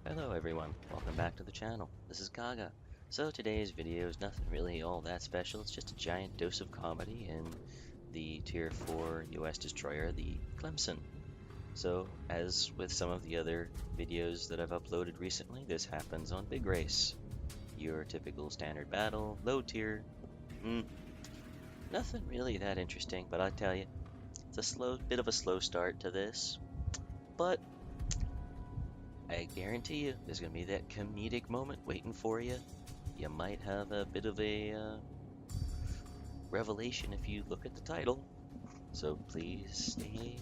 Hello everyone, welcome back to the channel. This is Gaga. So today's video is nothing really all that special, it's just a giant dose of comedy in the Tier 4 US destroyer, the Clemson. So, as with some of the other videos that I've uploaded recently, this happens on Big Race. Your typical standard battle, low tier, nothing really that interesting, but I tell you, it's a bit of a slow start to this, but I guarantee you, there's going to be that comedic moment waiting for you. You might have a bit of a revelation if you look at the title. So please stay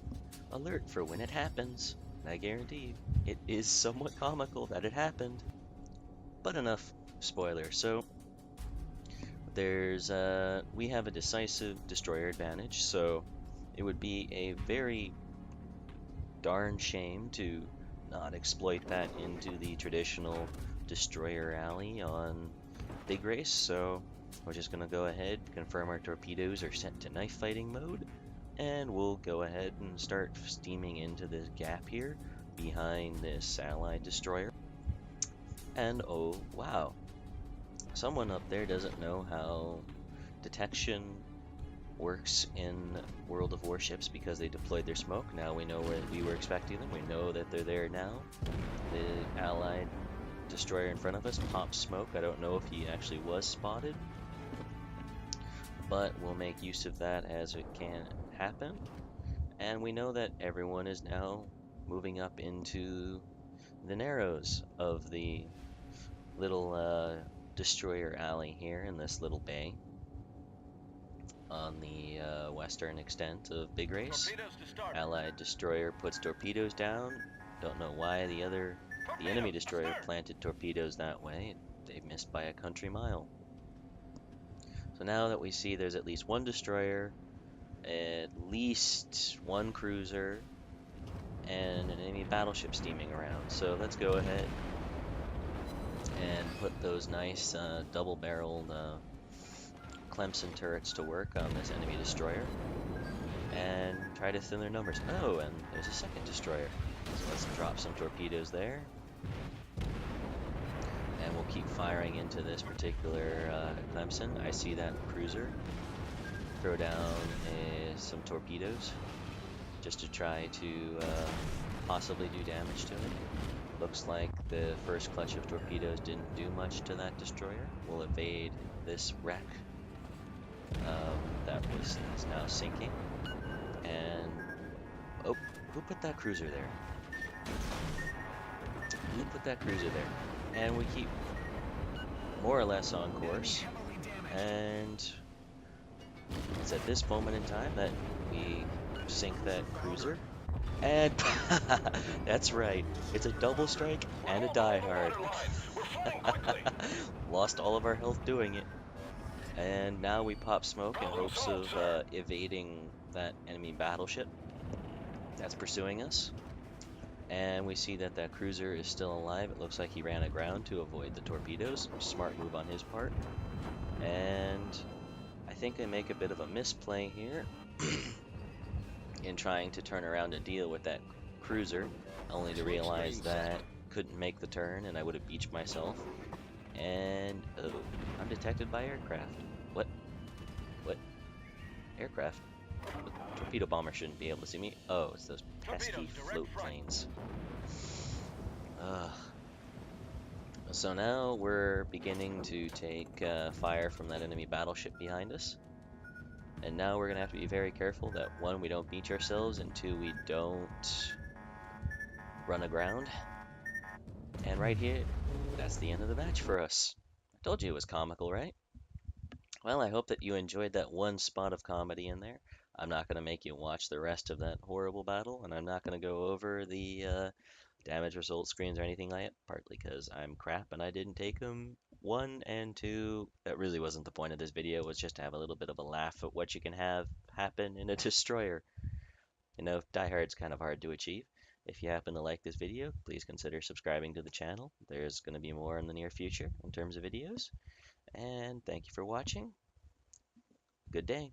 alert for when it happens. I guarantee you, it is somewhat comical that it happened. But enough spoiler. So we have a decisive destroyer advantage. So it would be a very darn shame to not exploit that into the traditional destroyer alley on Big Race, so we're just going to go ahead, confirm our torpedoes are set to knife fighting mode, and we'll go ahead and start steaming into this gap here behind this allied destroyer. And oh wow, someone up there doesn't know how detection works in World of Warships because they deployed their smoke. Now we know where we were expecting them. We know that they're there now. The allied destroyer in front of us popped smoke. I don't know if he actually was spotted, but we'll make use of that as it can happen. And we know that everyone is now moving up into the narrows of the little destroyer alley here in this little bay on the western extent of Big Race. Allied destroyer puts torpedoes down. Don't know why the enemy destroyer planted torpedoes that way. They missed by a country mile. So now that we see there's at least one destroyer, at least one cruiser, and an enemy battleship steaming around. So let's go ahead and put those nice double-barreled Clemson turrets to work on this enemy destroyer and try to thin their numbers. Oh, and there's a second destroyer. So let's drop some torpedoes there. And we'll keep firing into this particular Clemson. I see that cruiser. Throw down some torpedoes just to try to possibly do damage to it. Looks like the first clutch of torpedoes didn't do much to that destroyer. We'll evade this wreck that is now sinking. And oh, who put that cruiser there? Who put that cruiser there? And we keep more or less on course. And it's at this moment in time that we sink that cruiser. And that's right, it's a double strike and a die hard. Lost all of our health doing it. And now we pop smoke in hopes of evading that enemy battleship that's pursuing us. And we see that that cruiser is still alive. It looks like he ran aground to avoid the torpedoes. Smart move on his part. And I think I make a bit of a misplay here in trying to turn around and deal with that cruiser, only to realize that couldn't make the turn and I would have beached myself. And oh, I'm detected by aircraft. What? Aircraft? The torpedo bomber shouldn't be able to see me. Oh, it's those pesky float planes. So now we're beginning to take fire from that enemy battleship behind us. And now we're going to have to be very careful that, one, we don't beach ourselves, and two, we don't run aground. And right here, that's the end of the match for us. I told you it was comical, right? Well, I hope that you enjoyed that one spot of comedy in there. I'm not going to make you watch the rest of that horrible battle, and I'm not going to go over the damage result screens or anything like it, partly because I'm crap and I didn't take them. One, and two, that really wasn't the point of this video, was just to have a little bit of a laugh at what you can have happen in a destroyer. You know, Die Hard's kind of hard to achieve. If you happen to like this video, please consider subscribing to the channel. There's going to be more in the near future in terms of videos. And thank you for watching. Good day.